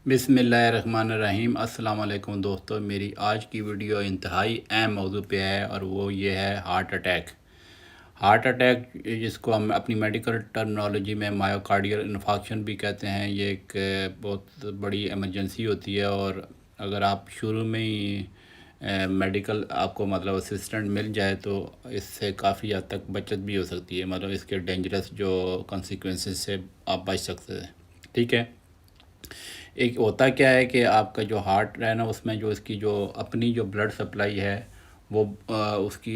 بسم اللہ الرحمن الرحیم۔ السلام علیکم دوستو، میری آج کی ویڈیو انتہائی اہم موضوع پہ ہے اور وہ یہ ہے ہارٹ اٹیک۔ ہارٹ اٹیک جس کو ہم اپنی میڈیکل ٹرمنالوجی میں مایوکارڈیل انفارکشن بھی کہتے ہیں، یہ ایک بہت بڑی ایمرجنسی ہوتی ہے، اور اگر آپ شروع میں ہی میڈیکل آپ کو اسسٹنٹ مل جائے تو اس سے کافی حد تک بچت بھی ہو سکتی ہے، اس کے ڈینجرس جو کنسیکوینسز سے آپ بچ سکتے ہیں۔ ٹھیک ہے، ایک ہوتا کیا ہے کہ آپ کا جو ہارٹ ہے نا، اس میں جو اس کی جو اپنی جو بلڈ سپلائی ہے وہ اس کی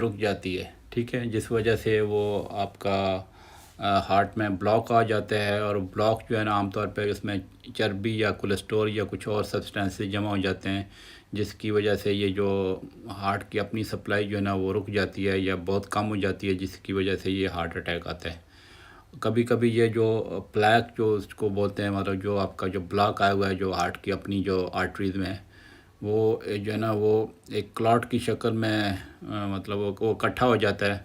رک جاتی ہے، ٹھیک ہے، جس وجہ سے وہ آپ کا ہارٹ میں بلاک آ جاتا ہے، اور بلاک جو ہے نا عام طور پہ اس میں چربی یا کولیسٹرول یا کچھ اور سبسٹینسز جمع ہو جاتے ہیں، جس کی وجہ سے یہ جو ہارٹ کی اپنی سپلائی جو ہے نا وہ رک جاتی ہے یا بہت کم ہو جاتی ہے، جس کی وجہ سے یہ ہارٹ اٹیک آتا ہے۔ کبھی کبھی یہ جو پلیک جو اس کو بولتے ہیں، جو آپ کا جو بلاک آیا ہوا ہے جو ہارٹ کی اپنی جو آرٹریز میں، وہ جو ہے نا وہ ایک کلاٹ کی شکل میں وہ اکٹھا ہو جاتا ہے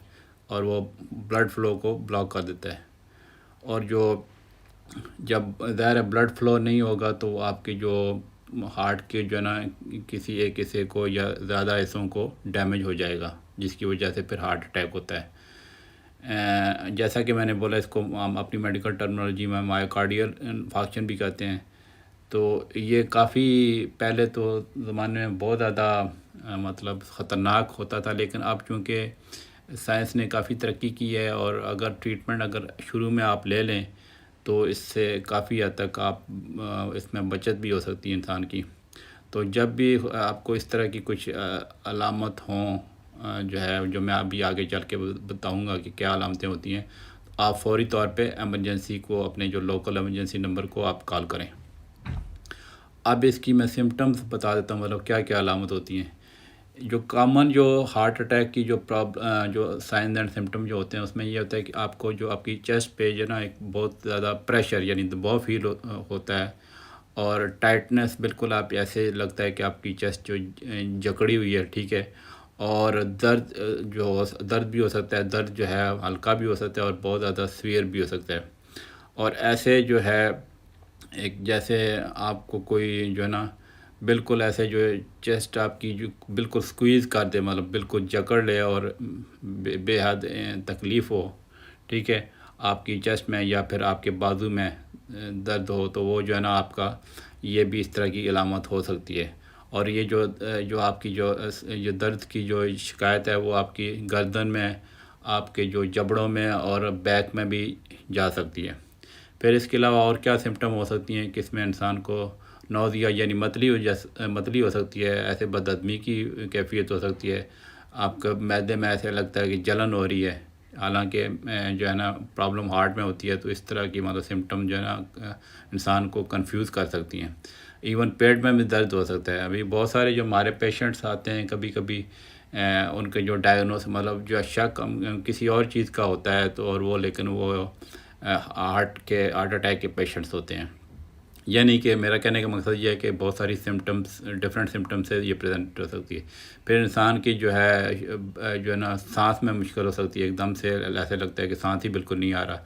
اور وہ بلڈ فلو کو بلاک کر دیتا ہے، اور جو جب ظاہر بلڈ فلو نہیں ہوگا تو آپ کی جو ہارٹ کے جو ہے نا کسی ایک حصے کو یا زیادہ حصوں کو ڈیمیج ہو جائے گا، جس کی وجہ سے پھر ہارٹ اٹیک ہوتا ہے۔ جیسا کہ میں نے بولا، اس کو ہم اپنی میڈیکل ٹرمنالوجی میں مایوکارڈیل انفارکشن بھی کہتے ہیں۔ تو یہ کافی پہلے تو زمانے میں بہت زیادہ خطرناک ہوتا تھا، لیکن اب چونکہ سائنس نے کافی ترقی کی ہے، اور اگر ٹریٹمنٹ اگر شروع میں آپ لے لیں تو اس سے کافی حد تک آپ اس میں بچت بھی ہو سکتی ہے انسان کی۔ تو جب بھی آپ کو اس طرح کی کچھ علامت ہوں، جو میں ابھی آگے چل کے بتاؤں گا کہ کیا علامتیں ہوتی ہیں، آپ فوری طور پہ ایمرجنسی کو، اپنے جو لوکل ایمرجنسی نمبر کو آپ کال کریں۔ اب اس کی میں سمٹمز بتا دیتا ہوں، کیا کیا علامت ہوتی ہیں۔ جو کامن جو ہارٹ اٹیک کی جو سائنز اینڈ سمٹم جو ہوتے ہیں، اس میں یہ ہوتا ہے کہ آپ کو جو آپ کی چیسٹ پہ جو ہے نا ایک بہت زیادہ پریشر یعنی دباؤ فیل ہوتا ہے، اور ٹائٹنس، بالکل آپ ایسے لگتا ہے کہ آپ کی چیسٹ جو جکڑی ہوئی ہے، ٹھیک ہے، اور درد بھی ہو سکتا ہے، درد جو ہے ہلکا بھی ہو سکتا ہے اور بہت زیادہ سویئر بھی ہو سکتا ہے، اور ایسے جو ہے ایک جیسے آپ کو کوئی جو ہے نا بالکل ایسے جو چیسٹ آپ کی جو بالکل سکویز کر دے، بالکل جکڑ لے اور بے حد تکلیف ہو، ٹھیک ہے، آپ کی چیسٹ میں یا پھر آپ کے بازو میں درد ہو، تو وہ جو ہے نا آپ کا یہ بھی اس طرح کی علامت ہو سکتی ہے۔ اور یہ جو آپ کی جو درد کی جو شکایت ہے، وہ آپ کی گردن میں، آپ کے جو جبڑوں میں اور بیک میں بھی جا سکتی ہے۔ پھر اس کے علاوہ اور کیا سمٹم ہو سکتی ہیں کہ اس میں انسان کو نوزیا یعنی متلی ہو سکتی ہے، ایسے بدہضمی کی کیفیت ہو سکتی ہے، آپ کا معدے میں ایسے لگتا ہے کہ جلن ہو رہی ہے، حالانکہ جو ہے نا پرابلم ہارٹ میں ہوتی ہے، تو اس طرح کی سمٹم جو ہے نا انسان کو کنفیوز کر سکتی ہیں۔ ایون پیٹ میں بھی درد ہو سکتا ہے۔ ابھی بہت سارے جو ہمارے پیشنٹس آتے ہیں، کبھی کبھی ان کے جو ڈائگنوس جو شک کسی اور چیز کا ہوتا ہے، تو اور وہ لیکن وہ ہارٹ اٹیک کے پیشنٹس ہوتے ہیں۔ یعنی کہ میرا کہنے کا مقصد یہ ہے کہ بہت ساری سمٹمز، ڈفرینٹ سمٹمز سے یہ پریزنٹ ہو سکتی ہے۔ پھر انسان کی جو ہے نا سانس میں مشکل ہو سکتی ہے، ایک دم سے ایسے لگتا ہے کہ سانس ہی بالکل نہیں آ رہا،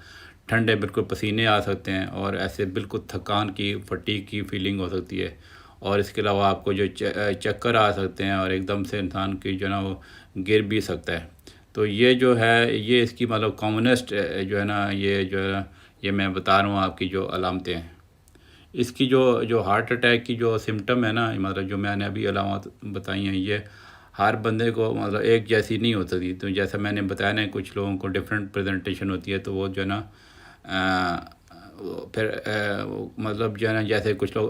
ٹھنڈے بالکل پسینے آ سکتے ہیں، اور ایسے بالکل تھکان کی، فٹیگ کی فیلنگ ہو سکتی ہے، اور اس کے علاوہ آپ کو جو چکر آ سکتے ہیں، اور ایک دم سے انسان کی جو ہے نا وہ گر بھی سکتا ہے۔ تو یہ جو ہے یہ اس کی کامنسٹ جو ہے نا یہ میں بتا رہا ہوں آپ کی جو علامتیں ہیں۔ اس کی جو ہارٹ اٹیک کی جو سمٹم ہے نا، جو میں نے ابھی علامات بتائی ہیں، یہ ہر بندے کو ایک جیسی نہیں ہو سکتی۔ تو جیسا میں نے بتایا نا، کچھ لوگوں کو ڈفرینٹ پریزنٹیشن ہوتی ہے، تو وہ جو ہے نا پھر جو ہے نا جیسے کچھ لوگ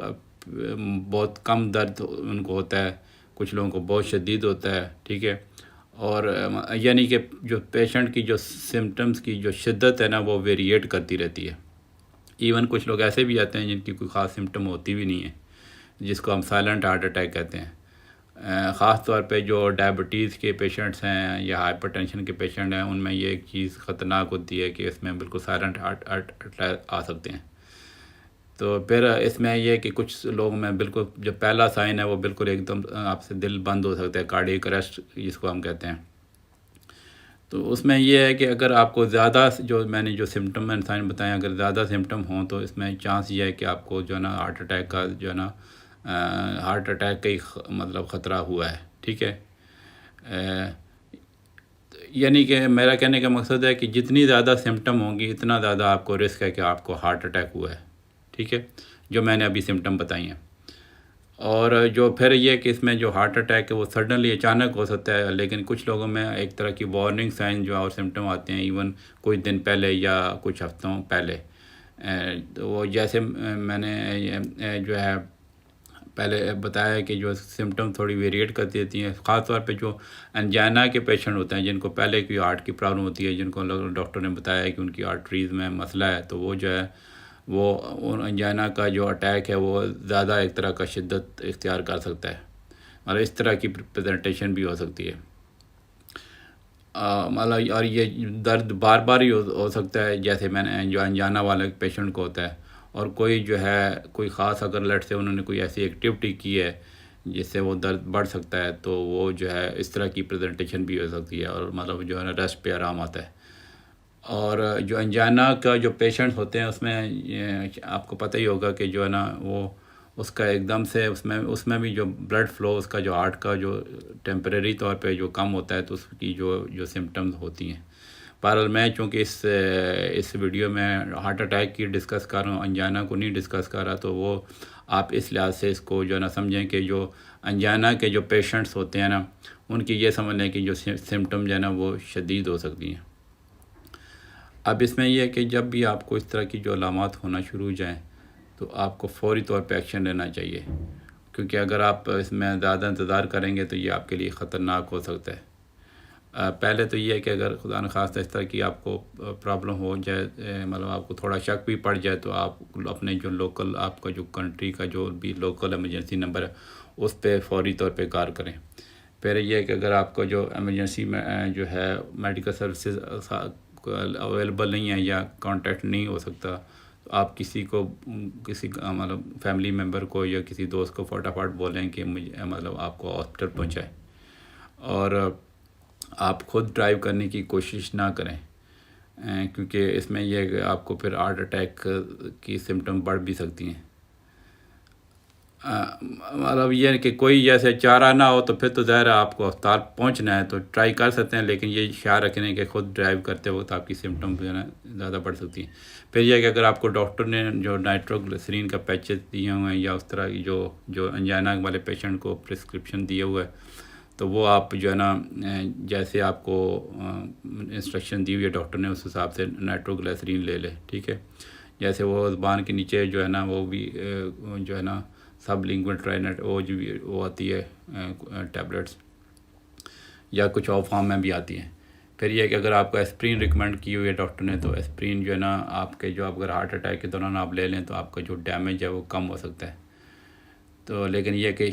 بہت کم درد ان کو ہوتا ہے، کچھ لوگوں کو بہت شدید ہوتا ہے، ٹھیک ہے، اور یعنی کہ جو پیشنٹ کی جو سمٹمز کی جو شدت ہے نا وہ ویریٹ کرتی رہتی ہے۔ ایون کچھ لوگ ایسے بھی آتے ہیں جن کی کوئی خاص سمٹم ہوتی بھی نہیں ہے، جس کو ہم سائلنٹ ہارٹ اٹیک کہتے ہیں۔ خاص طور پہ جو ڈائبٹیز کے پیشنٹس ہیں یا ہائپر ٹینشن کے پیشنٹ ہیں، ان میں یہ ایک چیز خطرناک ہوتی ہے کہ اس میں بالکل سائلنٹ ہارٹ اٹیک آ سکتے ہیں۔ تو پھر اس میں یہ کہ کچھ لوگوں میں بالکل جو پہلا سائن ہے وہ بالکل ایک دم آپ سے دل بند ہو سکتا ہے، کارڈیک اریسٹ جس کو ہم کہتے ہیں۔ تو اس میں یہ ہے کہ اگر آپ کو زیادہ جو میں نے جو سمٹم میں سائن بتائیں اگر زیادہ سمٹم ہوں تو اس میں چانس یہ ہے کہ آپ کو جو ہے نا ہارٹ اٹیک کا جو ہے نا ہارٹ اٹیک کا ہی مطلب خطرہ ہوا ہے، ٹھیک ہے۔ یعنی کہ میرا کہنے کا مقصد ہے کہ جتنی زیادہ سمٹم ہوں گی اتنا زیادہ آپ کو رسک ہے کہ آپ کو ہارٹ اٹیک ہوا ہے، ٹھیک ہے، جو میں نے ابھی سمٹم بتائی ہیں۔ اور جو پھر یہ کہ اس میں جو ہارٹ اٹیک ہے وہ سڈنلی اچانک ہو سکتا ہے، لیکن کچھ لوگوں میں ایک طرح کی وارننگ سائن جو اور سمٹم آتے ہیں ایون کچھ دن پہلے یا کچھ ہفتوں پہلے۔ تو وہ جیسے میں نے جو ہے پہلے بتایا کہ جو سمٹم تھوڑی ویریٹ کرتی رہتی ہیں، خاص طور پہ جو انجائنا کے پیشنٹ ہوتے ہیں جن کو پہلے کی ہارٹ کی پرابلم ہوتی ہے، جن کو ڈاکٹر نے بتایا ہے کہ ان کی آرٹریز میں مسئلہ ہے، تو وہ جو ہے وہ انجائنا کا جو اٹیک ہے وہ زیادہ ایک طرح کا شدت اختیار کر سکتا ہے، اور اس طرح کی پریزنٹیشن بھی ہو سکتی ہے۔ مطلب اور یہ درد بار بار ہی ہو سکتا ہے، جیسے میں نے جو انجانا والے پیشنٹ کو ہوتا ہے، اور کوئی جو ہے کوئی خاص اگر لٹ سے انہوں نے کوئی ایسی ایکٹیویٹی کی ہے جس سے وہ درد بڑھ سکتا ہے، تو وہ جو ہے اس طرح کی پریزنٹیشن بھی ہو سکتی ہے، اور مطلب جو ہے نا ریسٹ پہ آرام آتا ہے۔ اور جو انجانا کا جو پیشنٹ ہوتے ہیں اس میں آپ کو پتہ ہی ہوگا کہ جو ہے نا وہ اس کا ایک دم سے اس میں بھی جو بلڈ فلو اس کا جو ہارٹ کا جو ٹیمپریری طور پہ جو کم ہوتا ہے تو اس کی جو سمٹمز ہوتی ہیں۔ بہرحال میں چونکہ اس ویڈیو میں ہارٹ اٹیک کی ڈسکس کر رہا ہوں، انجائنا کو نہیں ڈسکس کر رہا، تو وہ آپ اس لحاظ سے اس کو جو ہے نا سمجھیں کہ جو انجائنا کے جو پیشنٹس ہوتے ہیں نا ان کی یہ سمجھ لیں کہ جو سمٹم جو ہے نا وہ شدید ہو سکتی ہیں۔ اب اس میں یہ ہے کہ جب بھی آپ کو اس طرح کی جو علامات ہونا شروع ہو جائیں تو آپ کو فوری طور پہ ایکشن لینا چاہیے، کیونکہ اگر آپ اس میں زیادہ انتظار کریں گے تو یہ آپ کے لیے خطرناک ہو سکتا ہے۔ پہلے تو یہ ہے کہ اگر خدا نخواستہ اس طرح کی آپ کو پرابلم ہو جائے، مطلب آپ کو تھوڑا شک بھی پڑ جائے، تو آپ اپنے جو لوکل آپ کا جو کنٹری کا جو بھی لوکل ایمرجنسی نمبر ہے اس پہ فوری طور پہ کار کریں۔ پھر یہ ہے کہ اگر آپ کو جو ایمرجنسی میں جو ہے میڈیکل سروسز اویلیبل نہیں ہے یا کانٹیکٹ نہیں ہو سکتا، تو آپ کسی مطلب فیملی ممبر کو یا کسی دوست کو فٹافٹ بولیں کہ مجھے مطلب آپ کو ہاسپٹل پہنچائے، اور آپ خود ڈرائیو کرنے کی کوشش نہ کریں، کیونکہ اس میں یہ ہے کہ آپ کو پھر ہارٹ اٹیک کی سمٹم بڑھ بھی سکتی ہیں۔ مطلب یہ ہے کہ کوئی جیسے چارہ نہ ہو تو پھر تو ظاہر ہے آپ کو ہسپتال پہنچنا ہے تو ٹرائی کر سکتے ہیں، لیکن یہ خیال رکھیں کہ خود ڈرائیو کرتے وقت آپ کی سمٹم جو ہے نا زیادہ بڑھ سکتی ہیں۔ پھر یہ ہے کہ اگر آپ کو ڈاکٹر نے جو نائٹروگلیسرین کا پیچز دیے ہوئے ہیں یا اس طرح کی جو انجائنا والے پیشنٹ کو پرسکرپشن دیے ہوئے ہے، تو وہ آپ جو ہے نا جیسے آپ کو انسٹرکشن دی ہوئی ہے ڈاکٹر نے اس حساب سے نائٹروگلیسرین لے لے، ٹھیک ہے۔ جیسے وہ زبان کے نیچے جو ہے نا وہ بھی جو ہے نا سب لنگوال ٹرائنٹ وہ آتی ہے ٹیبلٹس، یا کچھ اور فارم میں بھی آتی ہیں۔ پھر یہ کہ اگر آپ کو اسپرین ریکمینڈ کی ہوئی ہے ڈاکٹر نے، تو اسپرین جو ہے نا آپ کے جو اگر ہارٹ اٹیک کے دوران آپ لے لیں تو آپ کا جو ڈیمیج ہے وہ کم ہو سکتا ہے۔ تو لیکن یہ کہ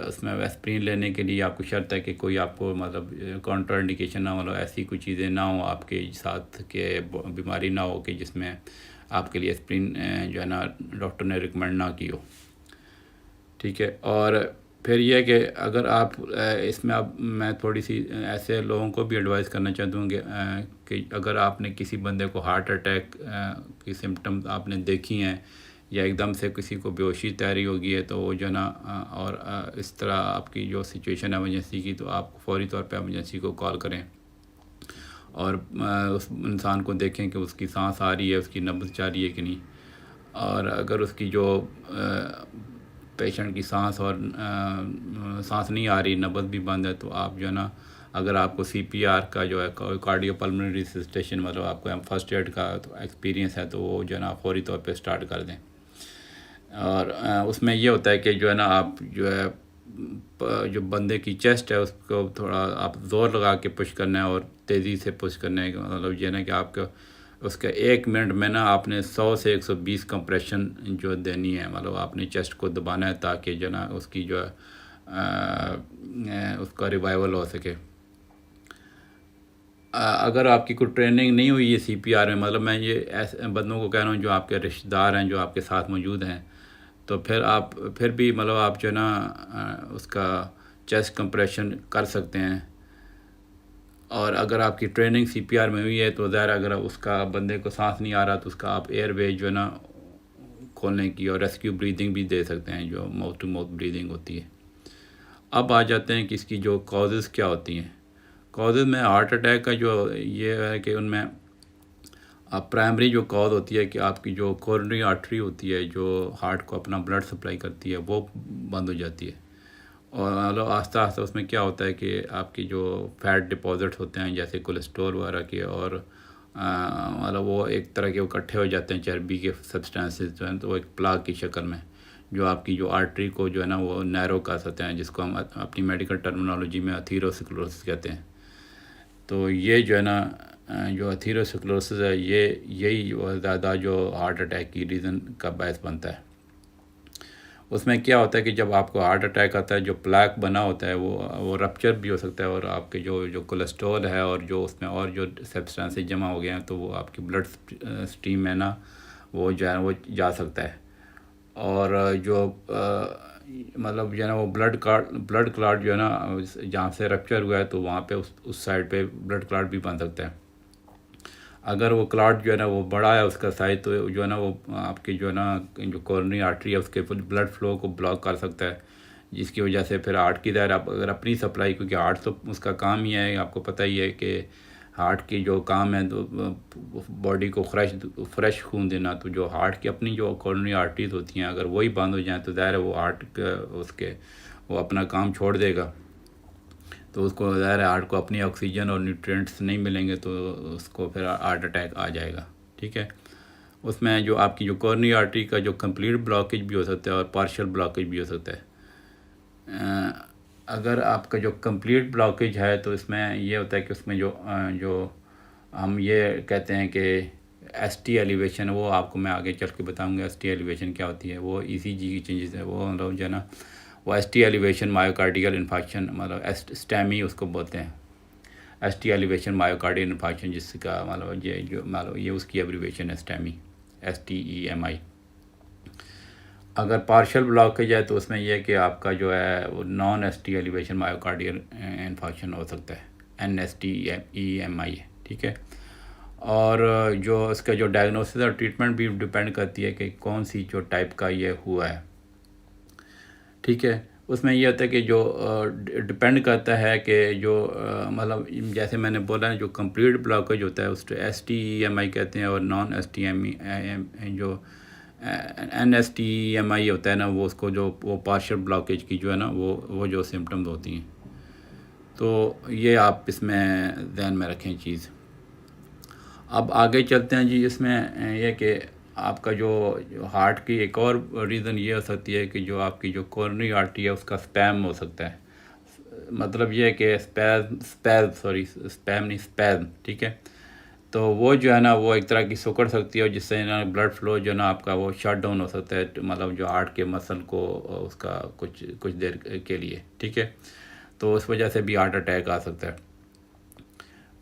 اس میں اسپرین لینے کے لیے آپ کو شرط ہے کہ کوئی آپ کو مطلب کانٹر انڈیکیشن نہ ہو، ایسی کوئی چیزیں نہ ہوں آپ کے ساتھ کہ بیماری نہ ہو کہ جس میں آپ کے لیے اسپرین جو ہے نا ڈاکٹر نے ریکمینڈ نہ کی ہو، ٹھیک ہے۔ اور پھر یہ کہ اگر آپ اس میں اب میں تھوڑی سی ایسے لوگوں کو بھی ایڈوائز کرنا چاہتا ہوں کہ اگر آپ نے کسی بندے کو ہارٹ اٹیک کی سمٹمز آپ نے دیکھی ہیں یا ایک دم سے کسی کو بیہوشی طاری ہو گئی ہے، تو وہ جو ہے نا اور اس طرح آپ کی جو سچویشن ہے ایمرجنسی کی، تو آپ فوری طور پہ ایمرجنسی کو کال کریں اور اس انسان کو دیکھیں کہ اس کی سانس آ رہی ہے، اس کی نبض جا رہی ہے کہ نہیں، اور اگر اس کی جو پیشنٹ کی سانس نہیں آ رہی، نبض بھی بند ہے، تو آپ جو ہے نا اگر آپ کو سی پی آر کا جو ہے کارڈیو پلمنری ریسسٹیشن مطلب آپ کو فرسٹ ایڈ کا ایکسپیرینس ہے، تو وہ جو ہے نا فوری طور پہ سٹارٹ کر دیں۔ اور اس میں یہ ہوتا ہے کہ جو ہے نا آپ جو ہے جو بندے کی چیسٹ ہے اس کو تھوڑا آپ زور لگا کے پش کرنا ہے اور تیزی سے پش کرنا ہے، مطلب یہ نا کہ آپ کو اس کا 1 منٹ میں نا آپ نے 100 سے 120 کمپریشن جو دینی ہے، مطلب آپ نے چیسٹ کو دبانا ہے تاکہ جو نا اس کی جو ہے اس کا ریوائول ہو سکے۔ اگر آپ کی کوئی ٹریننگ نہیں ہوئی ہے سی پی آر میں، مطلب میں یہ ایسے بندوں کو کہہ رہا ہوں جو آپ کے رشتہ دار ہیں جو آپ کے ساتھ موجود ہیں، تو پھر بھی مطلب آپ جو ہے نا اس کا چیسٹ کمپریشن کر سکتے ہیں، اور اگر آپ کی ٹریننگ سی پی آر میں ہوئی ہے تو ظاہر اگر اس کا بندے کو سانس نہیں آ رہا تو اس کا آپ ایئر وے جو ہے نا کھولنے کی اور ریسکیو بریدنگ بھی دے سکتے ہیں، جو ماؤتھ ٹو ماؤتھ بریدنگ ہوتی ہے۔ اب آ جاتے ہیں کہ اس کی جو کازز کیا ہوتی ہیں۔ کازز میں ہارٹ اٹیک کا جو یہ ہے کہ ان میں پرائمری جو کاز ہوتی ہے کہ آپ کی جو کورنری آرٹری ہوتی ہے جو ہارٹ کو اپنا بلڈ سپلائی کرتی ہے وہ بند ہو جاتی ہے، اور مطلب آہستہ آہستہ اس میں کیا ہوتا ہے کہ آپ کی جو فیٹ ڈپازٹس ہوتے ہیں جیسے کولیسٹرول وغیرہ کے، اور مطلب وہ ایک طرح کے اکٹھے ہو جاتے ہیں چربی کے سبسٹانسز جو ہیں، تو وہ ایک پلاگ کی شکل میں جو آپ کی جو آرٹری کو جو ہے نا وہ نیرو کر سکتے ہیں، جس کو ہم اپنی میڈیکل ٹرمنالوجی میں اتھیروسکلوسس کہتے ہیں۔ تو یہ جو ہے نا جو اتھیروسکلوسس ہے یہی زیادہ جو ہارٹ اٹیک کی ریزن کا باعث بنتا ہے۔ اس میں کیا ہوتا ہے کہ جب آپ کو ہارٹ اٹیک آتا ہے جو پلیک بنا ہوتا ہے وہ رپچر بھی ہو سکتا ہے، اور آپ کے جو کولیسٹرول ہے اور جو اس میں اور جو سبسٹانسز جمع ہو گئے ہیں تو وہ آپ کی بلڈ سٹریم میں نا وہ جو ہے وہ جا سکتا ہے، اور جو مطلب جو ہے نا وہ بلڈ کلاٹ جو ہے نا جہاں سے رپچر ہوا ہے تو وہاں پہ اس سائڈ پہ بلڈ کلاٹ بھی بن سکتا ہے۔ اگر وہ کلاٹ جو ہے نا وہ بڑا ہے اس کا سائز، تو جو ہے نا وہ آپ کی جو ہے نا جو کورنری آرٹری ہے اس کے بلڈ فلو کو بلاک کر سکتا ہے، جس کی وجہ سے پھر ہارٹ کی ظاہر اگر اپنی سپلائی، کیونکہ ہارٹ تو اس کا کام ہی ہے، آپ کو پتہ ہی ہے کہ ہارٹ کی جو کام ہے تو باڈی کو فریش خون دینا، تو جو ہارٹ کی اپنی جو کورنری آرٹریز ہوتی ہیں اگر وہی بند ہو جائیں تو ظاہر ہے وہ ہارٹ وہ اپنا کام چھوڑ دے گا، تو اس کو ظاہر ہے ہارٹ کو اپنی آکسیجن اور نیوٹرینٹس نہیں ملیں گے تو اس کو پھر ہارٹ اٹیک آ جائے گا، ٹھیک ہے۔ اس میں جو آپ کی جو کورنری آرٹری کا جو کمپلیٹ بلاکیج بھی ہو سکتا ہے اور پارشل بلاکیج بھی ہو سکتا ہے۔ اگر آپ کا جو کمپلیٹ بلاکیج ہے تو اس میں یہ ہوتا ہے کہ اس میں جو ہم یہ کہتے ہیں کہ ایس ٹی ایلیویشن، وہ آپ کو میں آگے چل کے بتاؤں گا ایس ٹی ایلیویشن کیا ہوتی ہے۔ وہ ای سی جی کی چینجز ہے، وہ مطلب جو ہے نا وہ ایس ٹی ایلیویشن مایوکارڈیل انفارکشن، مطلب اسٹیمی اس کو بولتے ہیں، ایس ٹی ایلیویشن مایوکارڈیل انفارکشن، جس کا مطلب یہ اس کی ایبریویشن ہے اسٹیمی، STEMI۔ اگر پارشل بلاکیج ہے تو اس میں یہ ہے کہ آپ کا جو ہے وہ non S T elevation myocardial infarction ہو سکتا ہے، NSTEMI، ٹھیک ہے۔ اور جو اس کا جو ڈائگنوسس اور ٹریٹمنٹ بھی ڈپینڈ کرتی ہے کہ کون سی جو ٹائپ کا یہ ہوا ہے، ٹھیک ہے۔ اس میں یہ ہوتا ہے کہ جو ڈپینڈ کرتا ہے کہ جو مطلب جیسے میں نے بولا جو کمپلیٹ بلاکیج ہوتا ہے اس کو STEMI کہتے ہیں، اور نان STEMI جو NSTEMI ہوتا ہے نا وہ اس کو جو وہ پارشل بلاکیج کی جو ہے نا وہ جو سمٹمز ہوتی ہیں، تو یہ آپ اس میں ذہن میں رکھیں چیز۔ اب آگے چلتے ہیں جی، اس میں یہ کہ آپ کا جو ہارٹ کی ایک اور ریزن یہ ہو سکتی ہے کہ جو آپ کی جو کورنری آرٹری ہے اس کا اسپیم ہو سکتا ہے، مطلب یہ ہے کہ اسپیم، ٹھیک ہے۔ تو وہ جو ہے نا وہ ایک طرح کی سکڑ سکتی ہے، جس سے نا بلڈ فلو جو ہے نا آپ کا وہ شٹ ڈاؤن ہو سکتا ہے، مطلب جو ہارٹ کے مسل کو اس کا کچھ دیر کے لیے، ٹھیک ہے۔ تو اس وجہ سے بھی ہارٹ اٹیک آ سکتا ہے۔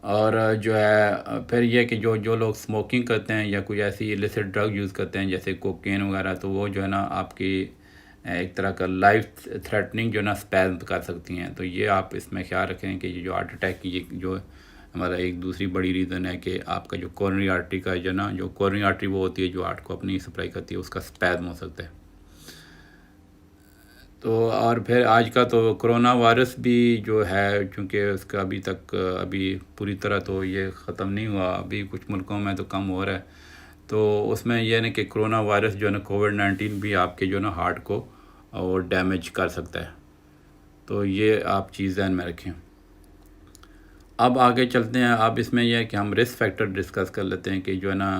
اور جو ہے پھر یہ کہ جو لوگ اسموکنگ کرتے ہیں یا کوئی ایسی ایلیسٹ ڈرگ یوز کرتے ہیں جیسے کوکین وغیرہ، تو وہ جو ہے نا آپ کی ایک طرح کا لائف تھریٹننگ جو ہے نا اسپیزم کر سکتی ہیں، تو یہ آپ اس میں خیال رکھیں کہ جو ہارٹ اٹیک کی جو ہمارا ایک دوسری بڑی ریزن ہے کہ آپ کا جو کورنری آرٹری کا جو نا جو کورنری آرٹری وہ ہوتی ہے جو ہارٹ کو اپنی سپلائی کرتی ہے، اس کا اسپیزم ہو سکتا ہے۔ تو اور پھر آج کا تو کرونا وائرس بھی جو ہے، چونکہ اس کا ابھی پوری طرح تو یہ ختم نہیں ہوا، ابھی کچھ ملکوں میں تو کم ہو رہا ہے، تو اس میں یہ ہے کہ کرونا وائرس جو ہے نا کووڈ-19 بھی آپ کے جو ہے نا ہارٹ کو وہ ڈیمیج کر سکتا ہے، تو یہ آپ چیز ذہن میں رکھیں۔ اب آگے چلتے ہیں، اب اس میں یہ ہے کہ ہم رسک فیکٹر ڈسکس کر لیتے ہیں کہ جو ہے نا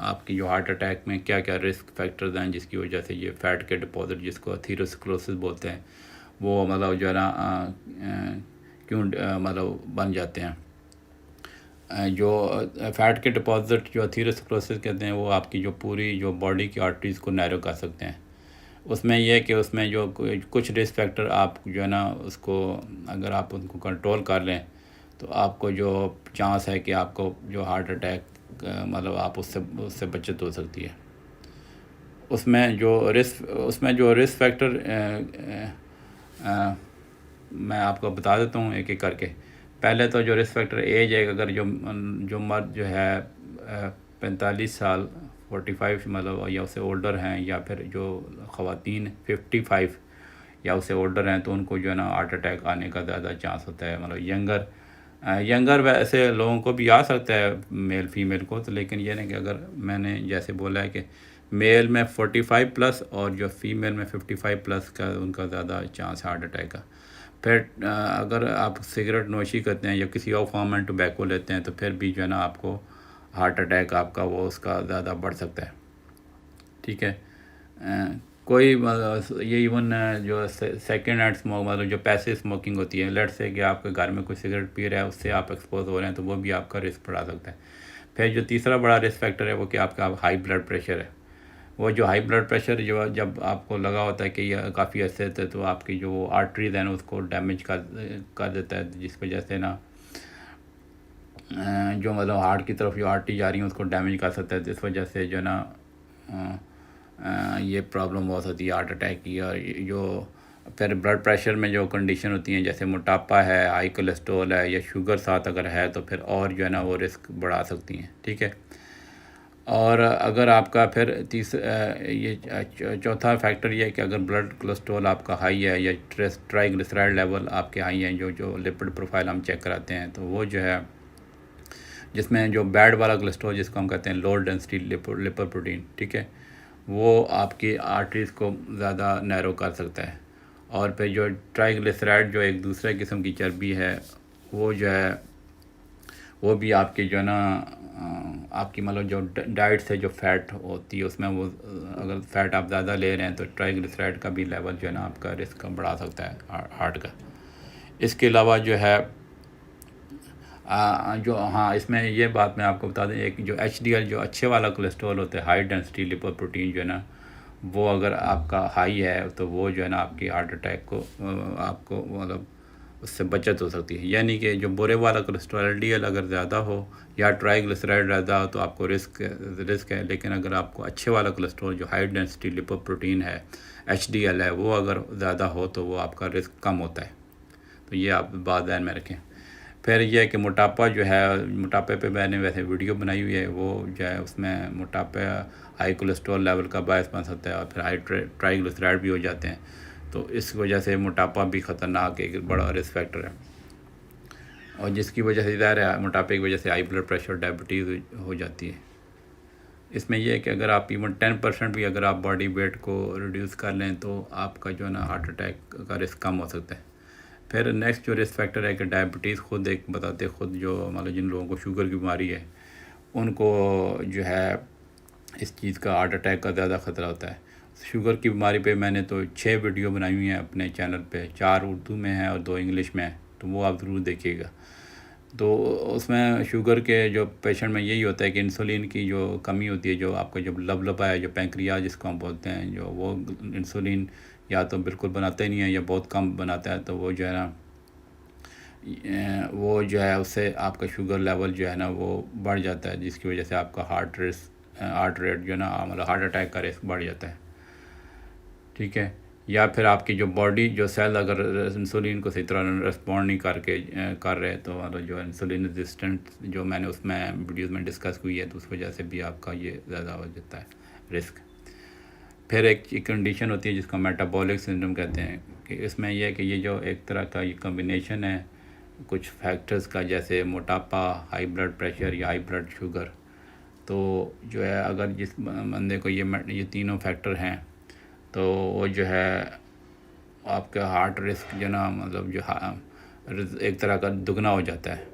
آپ کی جو ہارٹ اٹیک میں کیا کیا رسک فیکٹرز ہیں جس کی وجہ سے یہ فیٹ کے ڈپازٹ جس کو اتھیروسکلوسس بولتے ہیں وہ مطلب جو ہے نا کیوں مطلب بن جاتے ہیں۔ جو فیٹ کے ڈپازٹ جو اتھیروسکلوسس کہتے ہیں وہ آپ کی جو پوری جو باڈی کی آرٹریز کو نیرو کر سکتے ہیں۔ اس میں یہ ہے کہ اس میں جو کچھ رسک فیکٹر آپ جو ہے نا اس کو اگر آپ ان کو کنٹرول کر لیں تو آپ کو جو چانس ہے کہ آپ کو جو ہارٹ اٹیک مطلب آپ اس سے بچت ہو سکتی ہے۔ اس میں جو رسک فیکٹر میں آپ کو بتا دیتا ہوں ایک ایک کر کے۔ پہلے تو جو رسک فیکٹر ایج ہے، اگر جو مرد جو ہے 45 سال 45 مطلب یا اس سے اولڈر ہیں، یا پھر جو خواتین 55 یا اس سے اولڈر ہیں، تو ان کو جو ہے نا ہارٹ اٹیک آنے کا زیادہ چانس ہوتا ہے. مطلب ینگر ویسے لوگوں کو بھی آ سکتا ہے، میل فیمیل کو، تو لیکن یہ نہیں کہ اگر میں نے جیسے بولا ہے کہ میل میں 45 پلس اور جو فیمیل میں 55 پلس کا ان کا زیادہ چانس ہے ہارٹ اٹیک کا. پھر اگر آپ سگریٹ نوشی کرتے ہیں یا کسی اور فارم میں ٹوبیکو لیتے ہیں، تو پھر بھی جو ہے نا آپ کو ہارٹ اٹیک آپ کا اس کا زیادہ بڑھ سکتا ہے. ٹھیک ہے. کوئی یہ ایون جو سیکنڈ ہینڈ اسموک، مطلب جو پیسے اسموکنگ ہوتی ہے، لیٹ سے کہ آپ کے گھر میں کوئی سگریٹ پی رہا ہے، اس سے آپ ایکسپوز ہو رہے ہیں، تو وہ بھی آپ کا رسک بڑھا سکتا ہے. پھر جو تیسرا بڑا رسک فیکٹر ہے وہ کہ آپ کا ہائی بلڈ پریشر ہے. وہ جو ہائی بلڈ پریشر جو جب آپ کو لگا ہوتا ہے کہ یہ کافی عرصے سے، تو آپ کی جو آرٹریز ہیں اس کو ڈیمیج کر دیتا ہے، جس وجہ سے نا جو مطلب ہارٹ کی طرف جو آرٹری جا رہی ہیں اس کو ڈیمیج کر سکتا ہے، جس وجہ سے جو ہے نا یہ پرابلم ہو سکتی ہے ہارٹ اٹیک کی. اور جو پھر بلڈ پریشر میں جو کنڈیشن ہوتی ہیں، جیسے موٹاپا ہے، ہائی کولیسٹرول ہے، یا شوگر ساتھ اگر ہے، تو پھر اور جو ہے نا وہ رسک بڑھا سکتی ہیں. ٹھیک ہے. اور اگر آپ کا پھر یہ چوتھا فیکٹر یہ ہے کہ اگر بلڈ کولیسٹرول آپ کا ہائی ہے، یا ٹرائیگلیسرائڈ لیول آپ کے ہائی ہیں، جو لپڈ پروفائل ہم چیک کراتے ہیں، تو وہ جو ہے جس میں جو بیڈ والا کولیسٹرول جس کو ہم کہتے ہیں لو ڈینسٹی لپر پروٹین، ٹھیک ہے، وہ آپ کی آرٹریز کو زیادہ نیرو کر سکتا ہے. اور پھر جو ٹرائیگلیسرائڈ جو ایک دوسرے قسم کی چربی ہے، وہ جو ہے وہ بھی آپ کی جو ہے نا آپ کی مطلب جو ڈائٹ سے جو فیٹ ہوتی ہے، اس میں وہ اگر فیٹ آپ زیادہ لے رہے ہیں، تو ٹرائیگلیسرائڈ کا بھی لیول جو ہے نا آپ کا رسک بڑھا سکتا ہے ہارٹ کا. اس کے علاوہ جو ہے جو اس میں یہ بات میں آپ کو بتا دیں، ایک جو HDL جو اچھے والا کولیسٹرول ہوتا ہے، ہائی ڈینسٹی لپر پروٹین جو ہے نا، وہ اگر آپ کا ہائی ہے، تو وہ جو ہے نا آپ کی ہارٹ اٹیک کو آپ کو مطلب اس سے بچت ہو سکتی ہے. یعنی کہ جو برے والا کولیسٹرول LDL اگر زیادہ ہو یا ٹرائیگلیسرائڈ زیادہ ہو، تو آپ کو رسک ہے. لیکن اگر آپ کو اچھے والا کولیسٹرول جو ہائی ڈینسٹی لپر پروٹین ہے، HDL ہے، وہ اگر زیادہ ہو، تو وہ آپ کا رسک کم ہوتا ہے. تو یہ آپ بات ذہن میں رکھیں. پھر یہ ہے کہ موٹاپا جو ہے، موٹاپے پہ میں نے ویسے ویڈیو بنائی ہوئی ہے، وہ جو ہے اس میں موٹاپا ہائی کولیسٹرول لیول کا باعث بن سکتا ہے، اور پھر ہائی ٹرائیگلیسرائڈ بھی ہو جاتے ہیں. تو اس وجہ سے موٹاپا بھی خطرناک ایک بڑا رسک فیکٹر ہے، اور جس کی وجہ سے ظاہر ہے موٹاپے کی وجہ سے ہائی بلڈ پریشر ڈائبٹیز ہو جاتی ہے. اس میں یہ ہے کہ اگر آپ ایون 10% بھی اگر آپ باڈی ویٹ کو ریڈیوس کر لیں، تو آپ کا جو ہے نا ہارٹ اٹیک کا رسک کم ہو سکتا ہے. پھر نیکسٹ جو رسک فیکٹر ہے کہ ڈائبٹیز خود ایک بتاتے خود جو مطلب جن لوگوں کو شوگر کی بیماری ہے، ان کو جو ہے اس چیز کا ہارٹ اٹیک کا زیادہ خطرہ ہوتا ہے. شوگر کی بیماری پہ میں نے تو 6 ویڈیو بنائی ہوئی ہیں اپنے چینل پہ، 4 اردو میں ہیں اور 2 انگلش میں ہیں، تو وہ آپ ضرور دیکھیے گا. تو اس میں شوگر کے جو پیشنٹ میں یہی ہوتا ہے کہ انسولین کی جو کمی ہوتی ہے، جو آپ کا جو لبا ہے، جو پینکریا جس کو ہم بولتے ہیں، جو وہ انسولین یا تو بالکل بناتا ہی نہیں ہے یا بہت کم بناتا ہے، تو وہ جو ہے نا وہ جو ہے اس سے آپ کا شوگر لیول جو ہے نا وہ بڑھ جاتا ہے، جس کی وجہ سے آپ کا ہارٹ ریٹ جو ہے نا مطلب ہارٹ اٹیک کا رسک بڑھ جاتا ہے. ٹھیک ہے. یا پھر آپ کی جو باڈی جو سیل اگر انسولین کو صحیح طرح رسپونڈ نہیں کر رہے، تو مطلب جو انسولین ریزسٹنٹ جو میں نے اس میں ویڈیوز میں ڈسکس ہوئی ہے، تو اس وجہ سے بھی آپ کا یہ زیادہ ہو جاتا ہے رسک. پھر ایک کنڈیشن ہوتی ہے جس کو میٹابولک سنڈروم کہتے ہیں، کہ اس میں یہ ہے کہ یہ جو ایک طرح کا یہ کمبینیشن ہے کچھ فیکٹرز کا، جیسے موٹاپا، ہائی بلڈ پریشر یا ہائی بلڈ شوگر. تو جو ہے اگر جس بندے کو یہ تینوں فیکٹر ہیں، تو وہ جو ہے آپ کا ہارٹ رسک جو نا مطلب جو ایک طرح کا دگنا ہو جاتا ہے.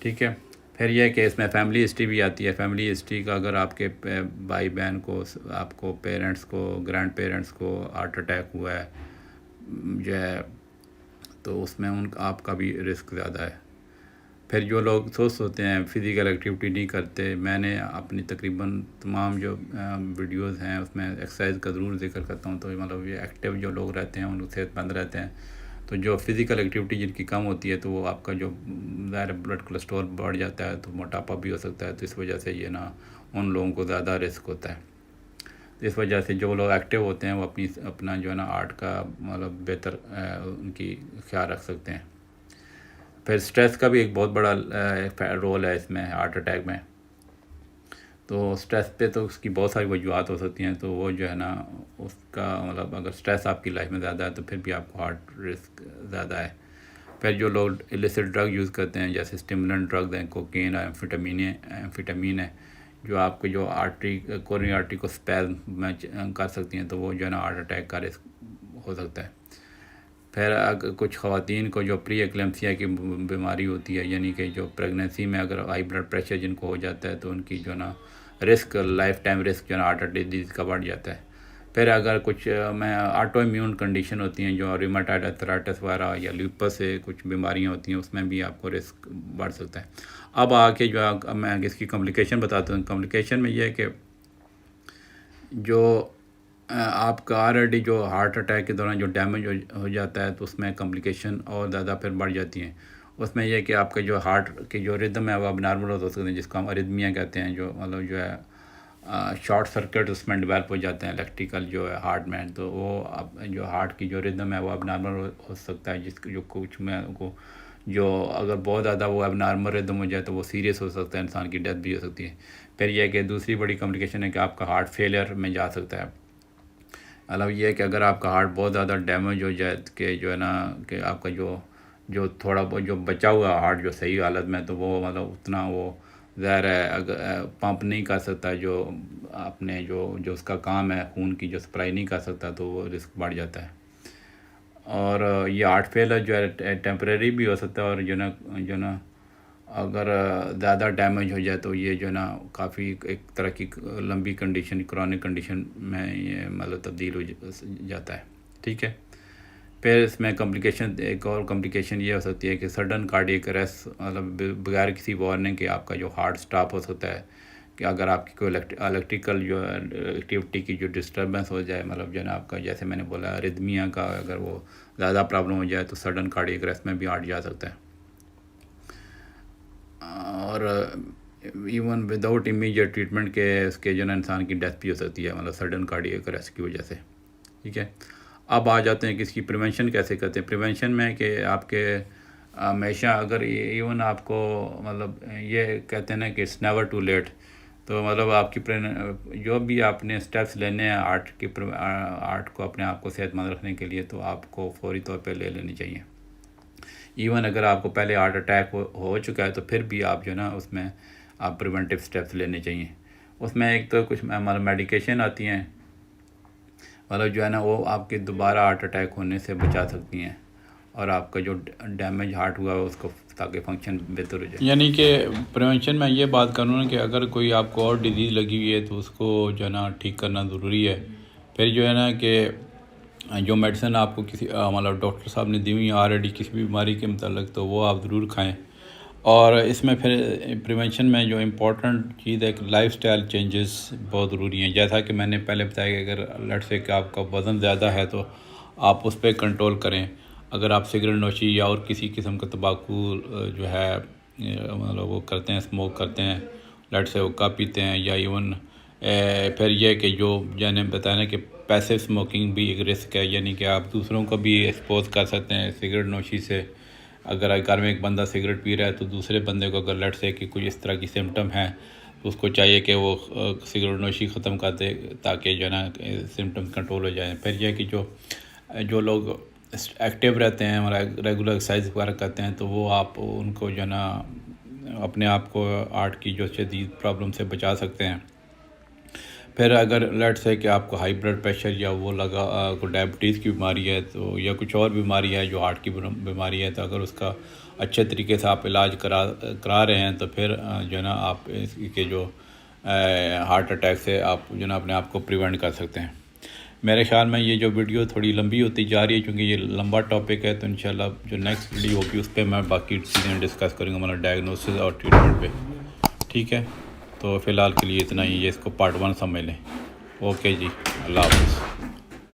ٹھیک ہے. پھر یہ کہ اس میں فیملی ہسٹری بھی آتی ہے. فیملی ہسٹری کا اگر آپ کے بھائی بہن کو، آپ کو پیرنٹس کو، گرینڈ پیرنٹس کو ہارٹ اٹیک ہوا ہے جو ہے، تو اس میں آپ کا بھی رسک زیادہ ہے. پھر جو لوگ سست ہوتے ہیں، فزیکل ایکٹیویٹی نہیں کرتے، میں نے اپنی تقریباً تمام جو ویڈیوز ہیں اس میں ایکسرسائز کا ضرور ذکر کرتا ہوں. تو مطلب یہ ایکٹیو جو لوگ رہتے ہیں ان کو صحت مند رہتے ہیں. تو جو فزیکل ایکٹیویٹی جن کی کم ہوتی ہے، تو وہ آپ کا جو ظاہر بلڈ کولیسٹرول بڑھ جاتا ہے، تو موٹاپا بھی ہو سکتا ہے. تو اس وجہ سے یہ نا ان لوگوں کو زیادہ رسک ہوتا ہے. اس وجہ سے جو لوگ ایکٹیو ہوتے ہیں وہ اپنا جو ہے نا ہارٹ کا مطلب بہتر ان کی خیال رکھ سکتے ہیں. پھر سٹریس کا بھی ایک بہت بڑا رول ہے اس میں ہارٹ اٹیک میں. تو سٹریس پہ تو اس کی بہت ساری وجوہات ہو سکتی ہیں. تو وہ جو ہے نا اس کا مطلب اگر سٹریس آپ کی لائف میں زیادہ ہے تو پھر بھی آپ کو ہارٹ رسک زیادہ ہے. پھر جو لوگ ایلیسٹ ڈرگ یوز کرتے ہیں جیسے اسٹیمولنٹ ڈرگ ہیں، کوکین ہے، ایمفیٹامین ہے، جو آپ کو جو کورونری آرٹری کو اسپیزم میں کر سکتی ہیں، تو وہ جو ہے نا ہارٹ اٹیک کا رسک ہو سکتا ہے. پھر اگر کچھ خواتین کو جو پری ایکلیمسیا کی بیماری ہوتی ہے، یعنی کہ جو پریگنینسی میں اگر ہائی بلڈ پریشر جن کو ہو جاتا ہے تو ان کی جو ہے نا رسک، لائف ٹائم رسک جو ہے نا ہارٹ ڈیزیز کا بڑھ جاتا ہے. پھر اگر کچھ آٹو امیون کنڈیشن ہوتی ہیں جو ریماٹائڈ آرتھرائٹس وغیرہ یا لیوپس سے کچھ بیماریاں ہوتی ہیں، اس میں بھی آپ کو رسک بڑھ سکتا ہے. اب آ کے جو میں اس کی کمپلیکیشن بتاتا ہوں. کمپلیکیشن میں یہ ہے کہ جو آپ کا آلریڈی جو ہارٹ اٹیک کے دوران جو ڈیمیج ہو جاتا ہے تو اس میں کمپلیکیشن اور زیادہ پھر بڑھ جاتی ہیں. اس میں یہ ہے کہ آپ کا جو ہارٹ کی جو ردم ہے وہ اب نارمل ہو سکتے ہیں، جس کو ہم اریدمیا کہتے ہیں، جو مطلب جو ہے شارٹ سرکٹ اس میں ڈیولپ ہو جاتے ہیں الیکٹریکل جو ہے ہارٹ میں. تو وہ اب جو ہارٹ کی جو ردم ہے وہ اب نارمل ہو سکتا ہے، جس جو کچھ میں کو جو اگر بہت زیادہ وہ اب نارمل ردم ہو جائے تو وہ سیریس ہو سکتا ہے، انسان کی ڈیتھ بھی ہو سکتی ہے. پھر یہ ہے کہ دوسری بڑی کمپلیکیشن ہے کہ آپ کا ہارٹ فیلئر میں جا سکتا ہے. مطلب یہ ہے کہ اگر آپ کا ہارٹ بہت زیادہ ڈیمیج ہو جائے کہ جو ہے نا کہ آپ کا جو تھوڑا بہت جو بچا ہوا ہارٹ جو صحیح حالت میں، تو وہ مطلب اتنا وہ ظاہر ہے اگر پمپ نہیں کر سکتا، جو اپنے جو اس کا کام ہے خون کی جو سپلائی نہیں کر سکتا، تو وہ رسک بڑھ جاتا ہے. اور یہ ہارٹ فیلر جو ہے ٹیمپریری بھی ہو سکتا ہے، اور جو نا اگر زیادہ ڈیمیج ہو جائے تو یہ جو ہے نا کافی ایک طرح کی لمبی کنڈیشن، کرونک کنڈیشن میں یہ مطلب تبدیل ہو جاتا ہے. ٹھیک ہے. پھر اس میں کمپلیکیشن، ایک اور کمپلیکیشن یہ ہو سکتی ہے کہ سڈن کارڈیک اریسٹ، مطلب بغیر کسی وارننگ کے آپ کا جو ہارٹ سٹاپ ہو سکتا ہے. کہ اگر آپ کی کوئی الیکٹریکل جو ایکٹیویٹی کی جو ڈسٹربنس ہو جائے، مطلب جو ہے نا آپ کا جیسے میں نے بولا ریدمیا کا اگر وہ زیادہ پرابلم ہو جائے تو سڈن کارڈیک اریسٹ میں بھی ہارٹ جا سکتا ہے. اور ایون وداؤٹ امیجیٹ ٹریٹمنٹ کے اس کے جو ہے نا انسان کی ڈیتھ بھی ہو سکتی ہے، مطلب سڈن کارڈیک اریسٹ کی وجہ سے. ٹھیک ہے. اب آ جاتے ہیں کہ اس کی پریونشن کیسے کرتے ہیں. پریونشن میں کہ آپ کے ہمیشہ اگر ایون آپ کو مطلب یہ کہتے ہیں نا کہ اٹس نیور ٹو لیٹ، تو مطلب آپ کی جو بھی آپ نے اسٹیپس لینے ہیں آرٹ کو اپنے آپ کو صحت مند رکھنے کے لیے، تو آپ کو فوری طور پہ لے لینی چاہیے. ایون اگر آپ کو پہلے ہارٹ اٹیک ہو چکا ہے تو پھر بھی آپ جو ہے نا اس میں آپ پریونٹیو اسٹیپس لینے چاہیے. اس میں ایک تو کچھ مطلب میڈیکیشن آتی ہیں، مطلب جو ہے نا وہ آپ کے دوبارہ ہارٹ اٹیک ہونے سے بچا سکتی ہیں، اور آپ کا جو ڈیمیج ہارٹ ہوا ہے اس کو تاکہ فنکشن بہتر ہو جائے. یعنی کہ پریونشن میں یہ بات کروں نا کہ اگر کوئی آپ کو اور ڈیزیز لگی ہوئی ہے تو اس کو جو ہے نا ٹھیک کرنا ضروری ہے. پھر جو ہے نا کہ جو میڈیسن آپ کو کسی مطلب ڈاکٹر صاحب نے دی ہوئی ہیں آلریڈی کسی بھی بیماری کے متعلق، تو وہ آپ ضرور کھائیں. اور اس میں پھر پریونشن میں جو امپورٹنٹ چیز ہے کہ لائف سٹائل چینجز بہت ضروری ہیں. جیسا کہ میں نے پہلے بتایا کہ اگر لیٹ سے کہ آپ کا وزن زیادہ ہے تو آپ اس پہ کنٹرول کریں. اگر آپ سگریٹ نوشی یا اور کسی قسم کا تمباکو جو ہے مطلب وہ کرتے ہیں، اسموک کرتے ہیں، لیٹ سے حقہ پیتے ہیں، یا ایون پھر یہ کہ جو نے بتایا نا کہ پیسو اسموکنگ بھی ایک رسک ہے، یعنی کہ آپ دوسروں کو بھی ایکسپوز کر سکتے ہیں سگریٹ نوشی سے. اگر گھر میں ایک بندہ سگریٹ پی رہا ہے تو دوسرے بندے کو اگر لیٹ سے کہ کوئی اس طرح کی سمٹم ہے تو اس کو چاہیے کہ وہ سگریٹ نوشی ختم کر دے تاکہ جو ہے نا سمٹم کنٹرول ہو جائیں. پھر یہ کہ جو لوگ ایکٹیو رہتے ہیں، ریگولر ایکسرسائز وغیرہ کرتے ہیں، تو وہ آپ ان کو جو ہے نا اپنے آپ کو ہارٹ کی جو شدید پرابلم سے بچا سکتے ہیں. پھر اگر لیٹ سے کہ آپ کو ہائی بلڈ پریشر یا وہ کوئی ڈائبٹیز کی بیماری ہے تو یا کچھ اور بیماری ہے جو ہارٹ کی بیماری ہے، تو اگر اس کا اچھے طریقے سے آپ علاج کرا رہے ہیں تو پھر جو ہے نا آپ اس کے جو ہارٹ اٹیک سے آپ جو ہے نا اپنے آپ کو پریونٹ کر سکتے ہیں. میرے خیال میں یہ جو ویڈیو تھوڑی لمبی ہوتی جا رہی ہے کیونکہ یہ لمبا ٹاپک ہے، تو انشاءاللہ جو نیکسٹ ویڈیو ہوگی اس پہ میں باقی چیزیں ڈسکس کروں گا، مطلب ڈائگنوسس اور ٹریٹمنٹ پہ. ٹھیک ہے. تو فی الحال کے لیے اتنا ہی، یہ اس کو پارٹ 1 سمجھ لیں. اوکے جی، اللہ حافظ.